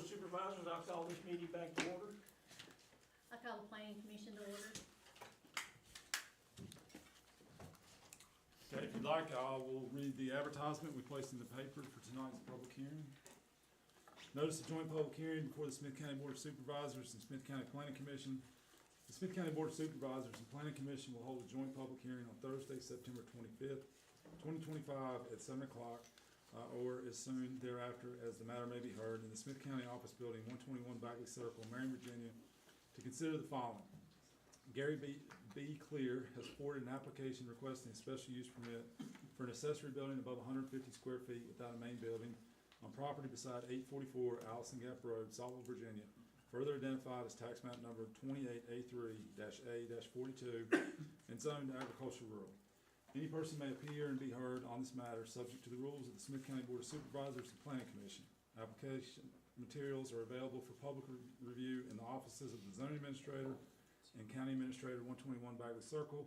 Board of Supervisors, I'll call this meeting back to order. I call the planning commission to order. Okay, if you'd like, I will read the advertisement we placed in the paper for tonight's public hearing. Notice of joint public hearing before the Smyth County Board of Supervisors and Smyth County Planning Commission. The Smyth County Board of Supervisors and Planning Commission will hold a joint public hearing on Thursday, September 25th, 2025 at 7 o'clock or as soon thereafter as the matter may be heard in the Smyth County Office Building, 121 Bagley Circle, Marion, Virginia, to consider the following. Gary B. Clear has forwarded an application requesting a special use permit for an accessory building above 150 square feet without a main building on property beside 844 Allison Gap Road, Saltville, Virginia, further identified as tax map number 28A3-A-42 and zoned agricultural rural. Any person may appear and be heard on this matter subject to the rules of the Smyth County Board of Supervisors and Planning Commission. Application materials are available for public review in the offices of the zoning administrator and County Administrator, 121 Bagley Circle,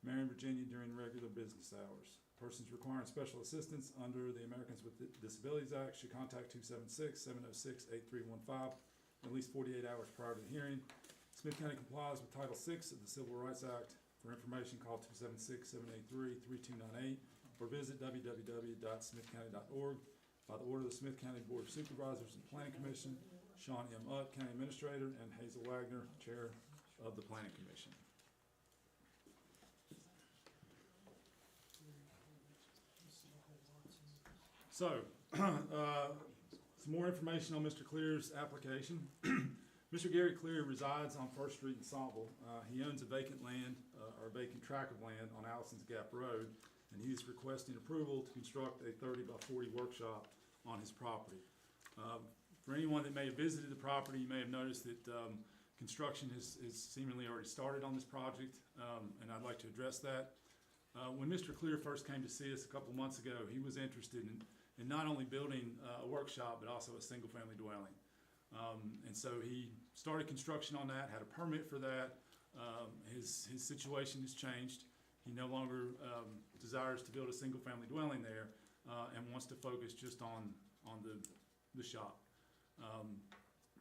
Marion, Virginia, during regular business hours. Persons requiring special assistance under the Americans with Disabilities Act should contact 276-706-8315 at least 48 hours prior to the hearing. Smyth County complies with Title VI of the Civil Rights Act. For information, call 276-783-3298 or visit www.smithcounty.org. By the order of the Smyth County Board of Supervisors and Planning Commission, Sean M. Utt, County Administrator, and Hazel Wagner, Chair of the Planning Commission. So, some more information on Mr. Clear's application. Mr. Gary Clear resides on First Street in Saltville. He owns a vacant land, or a vacant tract of land on Allison's Gap Road, and he is requesting approval to construct a 30 by 40 workshop on his property. For anyone that may have visited the property, you may have noticed that construction is seemingly already started on this project, and I'd like to address that. When Mr. Clear first came to see us a couple months ago, he was interested in not only building a workshop, but also a single-family dwelling. And so he started construction on that, had a permit for that. His situation has changed. He no longer desires to build a single-family dwelling there and wants to focus just on the shop.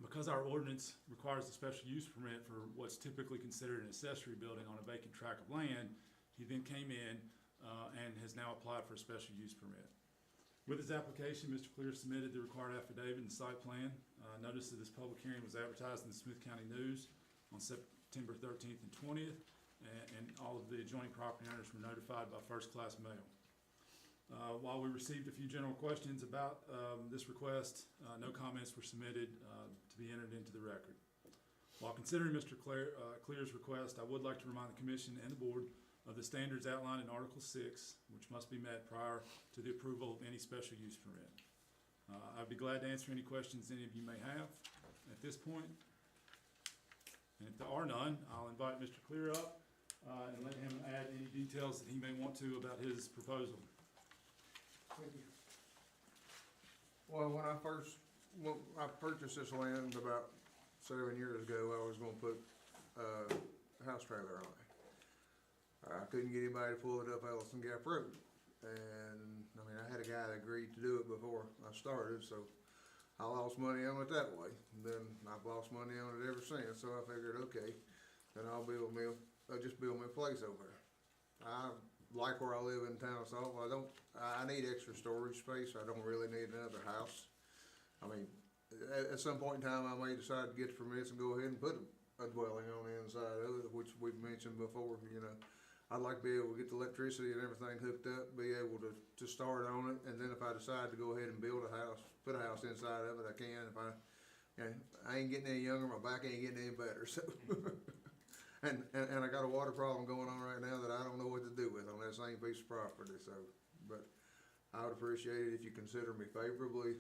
Because our ordinance requires a special use permit for what's typically considered an accessory building on a vacant tract of land, he then came in and has now applied for a special use permit. With his application, Mr. Clear submitted the required affidavit and site plan. Notice that this public hearing was advertised in the Smyth County News on September 13th and 20th, and all of the adjoining property owners were notified by first-class mail. While we received a few general questions about this request, no comments were submitted to be entered into the record. While considering Mr. Clear's request, I would like to remind the Commission and the Board of the standards outlined in Article 6, which must be met prior to the approval of any special use permit. I'd be glad to answer any questions any of you may have at this point. And if there are none, I'll invite Mr. Clear up and let him add any details that he may want to about his proposal. Thank you. Well, when I purchased this land about 7 years ago, I was going to put a house trailer on it. I couldn't get anybody to pull it up Allison Gap Road, and I mean I had a guy that agreed to do it before I started, so I lost money on it that way. And then I've lost money on it ever since. So I figured, okay, then I'll just build me a place over there. I like where I live in town of Saltville. I need extra storage space. I don't really need another house. I mean, at some point in time, I may decide to get the permits and go ahead and put a dwelling on the inside of it, which we've mentioned before. You know, I'd like to be able to get the electricity and everything hooked up, be able to start on it, and then if I decide to go ahead and build a house, put a house inside of it, I can. If I ain't getting any younger, my back ain't getting any better. So, and I got a water problem going on right now that I don't know what to do with on that same piece of property. So, but I would appreciate it if you consider me favorably.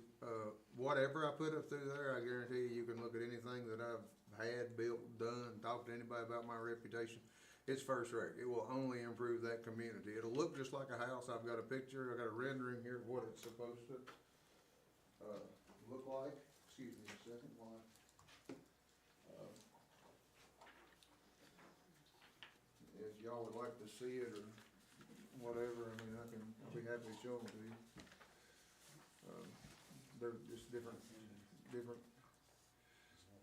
Whatever I put up through there, I guarantee you can look at anything that I've had, built, done, talked to anybody about my reputation. It's first rate. It will only improve that community. It'll look just like a house. I've got a picture, I got a rendering here of what it's supposed to look like. Excuse me a second while if y'all would like to see it or whatever, I mean, I'll be happy to show them to you. They're just different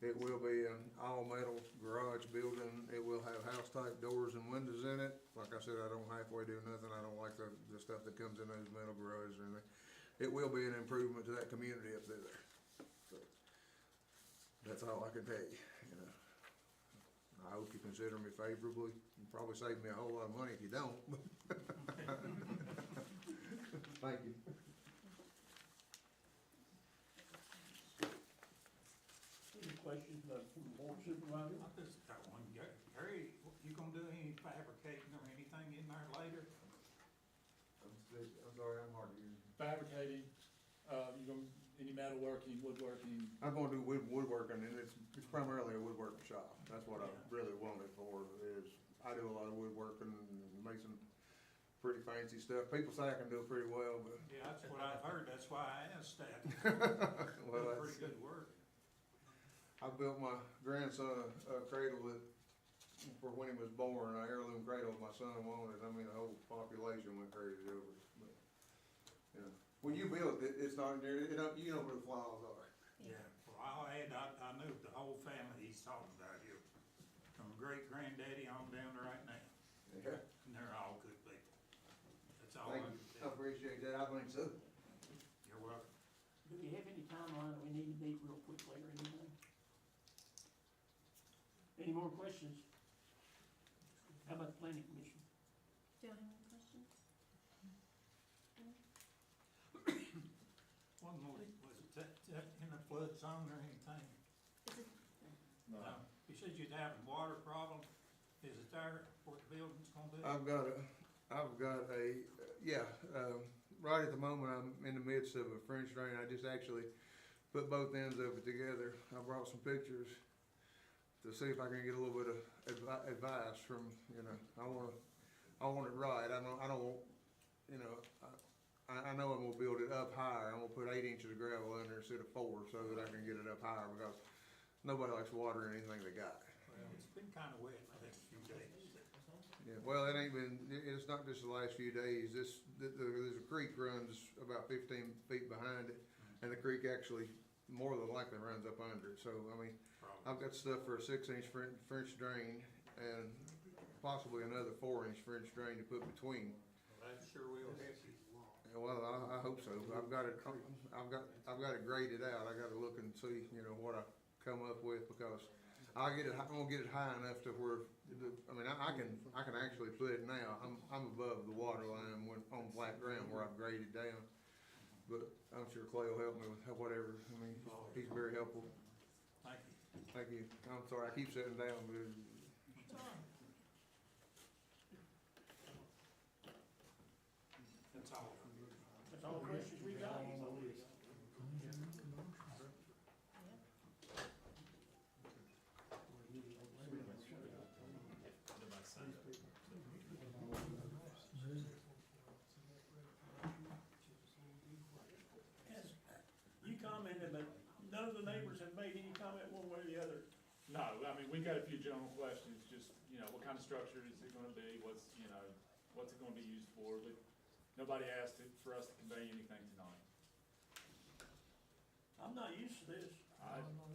It will be an all-metal garage building. It will have house-type doors and windows in it. Like I said, I don't halfway do nothing. I don't like the stuff that comes in those metal garages or anything. It will be an improvement to that community up there. So, that's all I can tell you, you know. I hope you consider me favorably. You probably save me a whole lot of money if you don't. Thank you. Any questions from the board supervisor? I just got one. Gary, you gonna do any fabricating or anything in there later? I'm sorry, I'm hard to hear. Fabricating, you gonna, any metalworking, woodworking? I'm gonna do woodworking, and it's primarily a woodworking shop. That's what I really want it for, is I do a lot of woodworking and make some pretty fancy stuff. People say I can do it pretty well, but. Yeah, that's what I've heard. That's why I asked that. Well, That's pretty good work. I built my grandson a cradle that, for when he was born, an heirloom cradle my son wanted. I mean, the whole population went crazy over it, but, you know. When you build it, it's not, you don't know where the flaws are. Yeah, well, I knew the whole family he's talking about here, from great granddaddy on down to right now, Yeah. and they're all good people. That's all I Thank can you. I tell you. appreciate that. I think so. You're welcome. Do we have any timeline that we need to meet real quickly or anything? Any more questions? How about the planning commission? Do you have any questions? One more, was it that in the flood zone or anything? Is it, No. You said you'd have a water problem. Is it there where the building's gonna be? I've got a, yeah, right at the moment, I'm in the midst of a French drain. I just actually put both ends of it together. I brought some pictures to see if I can get a little bit of advice from, you know, I want it right. I don't want, you know, I know I'm gonna build it up higher. I'm gonna put 8 inches of gravel under instead of 4 so that I can get it up higher, because nobody likes watering anything they got. Well, it's been kinda wet the last few days. Yeah, well, it ain't been, it's not just the last few days. There's a creek runs about 15 feet behind it, and the creek actually more than likely runs up under it. So, I mean, I've got stuff for a 6-inch French drain and possibly another 4-inch French drain to put between. Well, that sure will help you. Yeah, well, I hope so. I've got it graded out. I gotta look and see, you know, what I come up with, because I'm gonna get it high enough to where, I can actually put it now. I'm above the water line when, on flat ground where I've graded down. But I'm sure Clay will help me with whatever. I mean, he's very helpful. Thank you. Thank you. I'm sorry, I keep sitting down, but That's all. That's all the questions we got? You commented, but none of the neighbors have made any comment one way or the other. No, I mean, we got a few general questions, just, you know, what kind of structure is it gonna be, what's it gonna be used for, but nobody asked for us to convey anything tonight. I'm not used to this. I know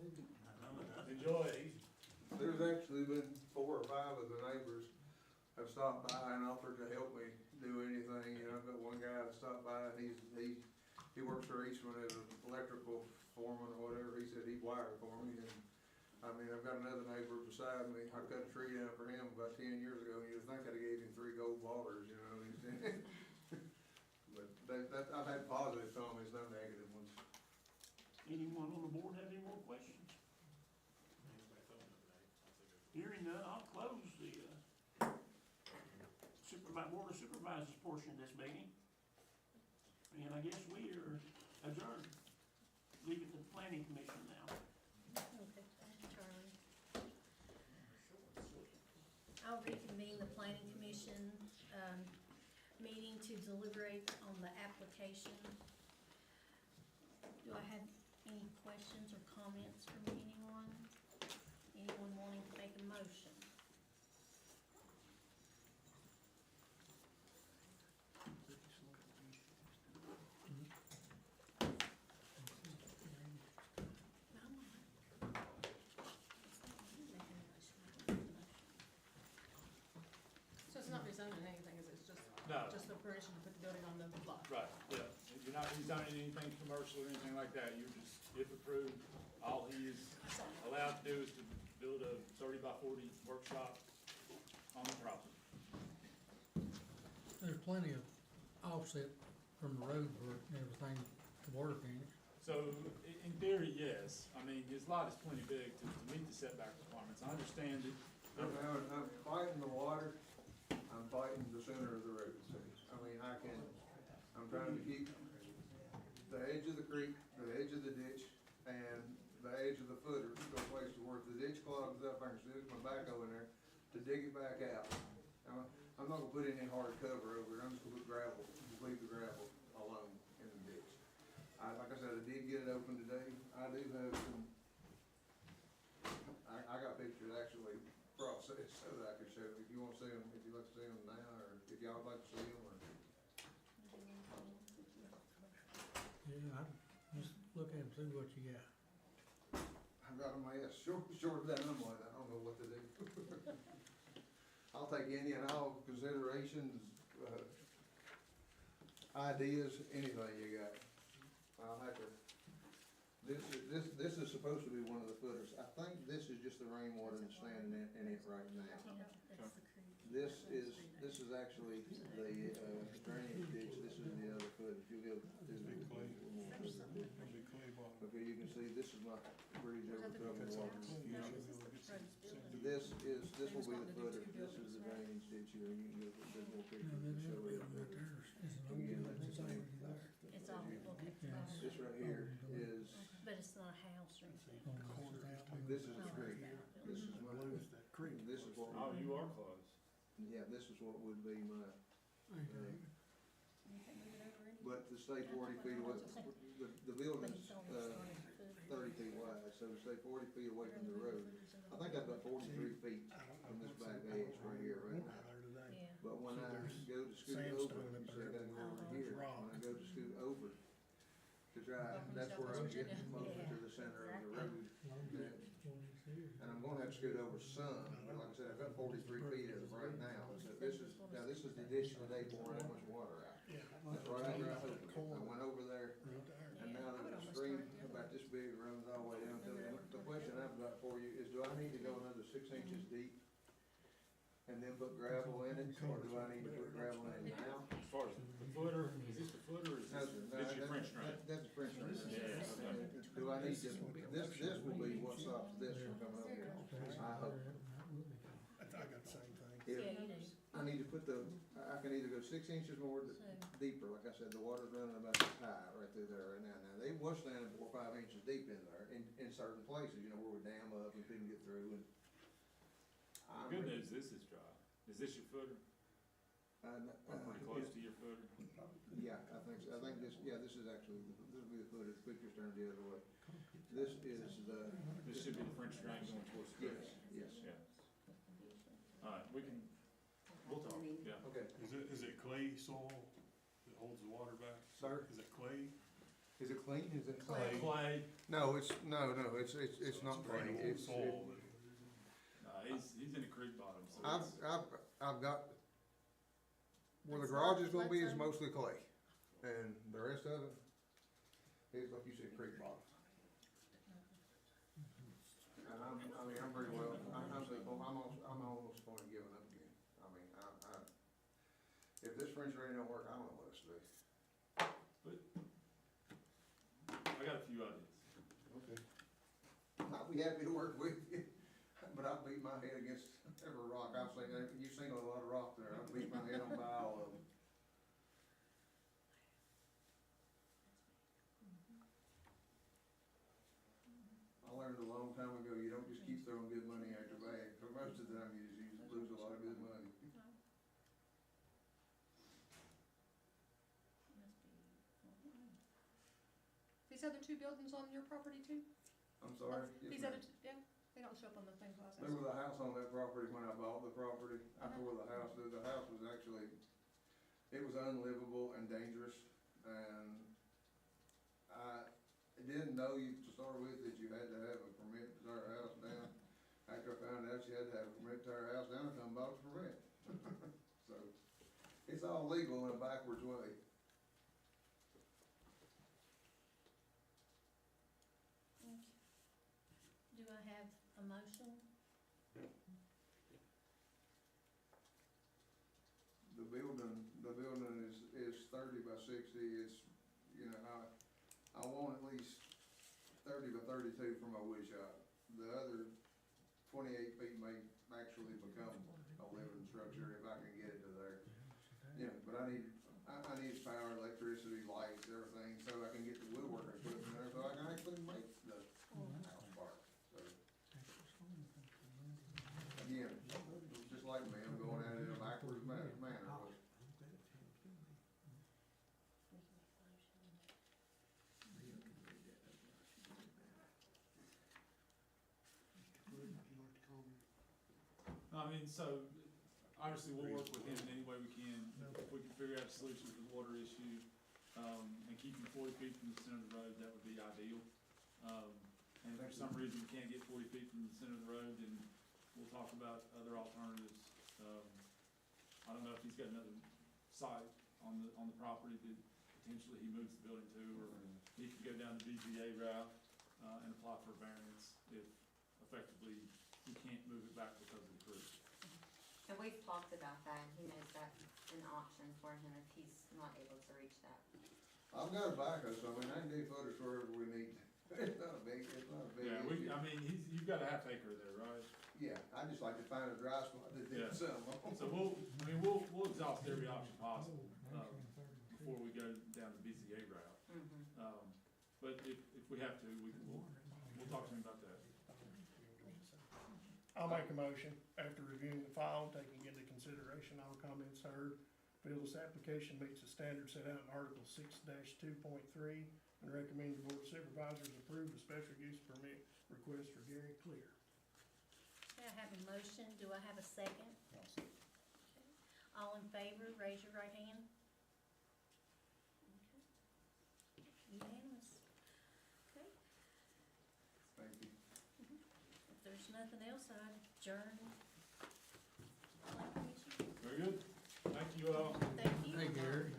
that. Enjoy it. there's actually been 4 or 5 of the neighbors have stopped by and offered to help me do anything. You know, I've got one guy that stopped by, and he works for Eastman as an electrical foreman or whatever. He said he'd wire it for me. And I mean, I've got another neighbor beside me. I cut a tree down for him about 10 years ago, and you'd think I'd have gave him 3 gold bars, you know. But I've had positive comments, no negative ones. Anyone on the board have any more questions? Hearing none, I'll close the, Board of Supervisors portion of this meeting. And I guess we are adjourned. Leave it to the planning commission now. okay, thank you, Charlie. I'll reconvene the planning commission, meeting to deliberate on the application. Do I have any questions or comments from anyone? Anyone wanting to make a motion? rezoning anything, is it just, No. just the permission to put the building on the lot? Right, yeah. You're not rezoning anything commercial or anything like that. You're just, if approved, all he is allowed to do is to build a 30 by 40 workshop on the property. There's plenty of offset from the road work and everything to work in it. So, in theory, yes. I mean, his lot is plenty big to meet the setback requirements. I understand it. I'm fighting the water, I'm fighting the center of the road, see. I mean, I'm trying to keep the edge of the creek, the edge of the ditch, and the edge of the footer, so place to where if the ditch clogs up, I can stick my backhoe in there to dig it back out. Now, I'm not gonna put any hard cover over it, I'm just gonna put gravel, just leave the gravel alone in the ditch. Like I said, I did get it open today, I do have some, I got pictures actually processed so that I could show, if you wanna see them, if you'd like to see them now, or if y'all would like to see them, or. Yeah, just look at them, see what you got. I've got a mess, short than I'm like, I don't know what to do. I'll take any and all considerations, ideas, anything you got. I'll have to, this is supposed to be one of the footers. I think this is just the rainwater that's standing in it right now. Yeah, that's the creek. This is actually the, drainage ditch, this is the other foot. If you go to okay, you can see this is my bridge over troubled water. This will be the footer, this is the drainage ditch here, you can go, there's more pictures to show it up there. Again, that's the same. It's all, okay. This right here is, But it's not a house or anything. this is the creek, this is my, this is what, Oh, you are close. yeah, this is what would be my, You can move it over in. but to stay 40 feet away, the building's, But he's only starting to put- 30 feet wide, so to stay 40 feet away from the road. I think I've got 43 feet from this back edge right here, right now. Yeah. But when I go to scoot over, you see I gotta go over here, when I go to scoot over to drive, that's where I'm getting closer to the center of the road. And I'm gonna have to scoot over some, but like I said, I've got 43 feet as of right now. So this is the ditch today pouring that much water out. That's right after I opened it. I went over there, and now there's a stream about this big, runs all the way down to it. The question I've got for you is, do I need to go another 6 inches deep and then put gravel in it, or do I need to put gravel in it now? As far as the footer, is this the footer or is That's this your French drain? That's a French drain. Yeah, okay. Do I need to, this will be what stops this from coming over here, I hope. I got the same thing. If Yeah, you do. I need to put I can either go 6 inches more deeper, like I said, the water's running about this high right through there right now. Now, they was standing 4 or 5 inches deep in there, in certain places, you know, where we dam up and couldn't get through, and. I'm Good ready- news, this is dry. Is this your footer? Or pretty close to your footer? Yeah, I think so. I think this is actually, this will be the footer, the picture's turned the other way. This is the. This should be the French drain going towards the creek. Yes, yes. Yeah. All right, we'll talk, yeah. Okay. Is it clay soil that holds the water back? Sir? Is it clay? Is it clean? Is it Clay. Clay, No, it's not clay. Drainable It's, soil that- he's in the creek bottom, so I've got, where the garage is gonna be is mostly clay, and the rest of it is, like you said, creek bottom. And I'm pretty well, I'm almost going to giving up again. I mean, if this French drain don't work, I don't know what else to do. I got a few ideas. Okay. I'll be happy to work with you, but I'll beat my head against every rock. You've seen a lot of rock there, I'll beat my head on by all of them. I learned a long time ago, you don't just keep throwing good money after bad, for most of the time you just lose a lot of good money. These other two buildings on your property too? I'm sorry? Yes, These ma'am. other, yeah, they don't show up on the thing class. There was a house on that property when I bought the property. I tore the house, the house was actually, it was unlivable and dangerous, and I didn't know to start with that you had to have a permit to tear a house down. After I found out you had to have a permit to tear a house down, I come bought the permit. So, It's all legal in a backwards way. Do I have a motion? The building is 30 by 60, it's, you know, I want at least 30 by 32 for my wood shop. The other 28 feet may actually become a living structure if I can get it to there. You know, but I need power, electricity, lights, everything, so I can get the woodworking equipment there, so I can actually make the house part, so. Again, just like me, I'm going at it in a backwards manner, but I mean, so, obviously, we'll work with him in any way we can. If we can figure out a solution to the water issue, and keeping 40 feet from the center of the road, that would be ideal. And if for some reason we can't get 40 feet from the center of the road, then we'll talk about other alternatives. I don't know if he's got another site on the property that potentially he moves the building to, or he could go down the BZA route, and apply for a variance if effectively he can't move it back because of the creek. And we've talked about that, and he knows that's an option for him if he's not able to reach that. I've got a backhoe, so I mean, I can do footage wherever we need. It's not a big Yeah, issue. I mean, you've got a half acre there, right? Yeah, I just like to find a dry spot to do Yeah. something. So we'll exhaust every option possible, before we go down the BZA route. But if we have to, we'll talk to him about that. I'll make a motion, after reviewing the file, taking into consideration all comments heard, feel this application meets the standards set out in Article 6-2.3, and recommend the Board of Supervisors approve the special use permit request for Gary Clear. Okay, I have a motion, do I have a second? Okay. All in favor, raise your right hand. Okay. Unanimous. Okay, Thank you. if there's nothing else, I adjourn. Planning Commission. Very good. Thank you all. Thank you. Hey Gary,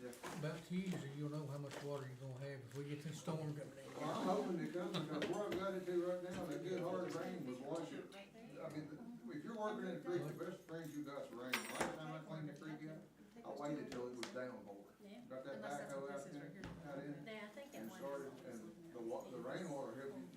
Yeah. about Tuesday, you'll know how much water you're gonna have if we get this storm coming in. Well, I'm hoping to come, because where I've got it to right now, that good hard rain was washing. I mean, if you're working in a creek, the best thing you got is rain. Last time I cleaned the creek out, I waited till it was downpour. Yeah, Got that Unless that's backhoe what out this is there, right here. out in, yeah, I think that and one. started, and the rainwater helped you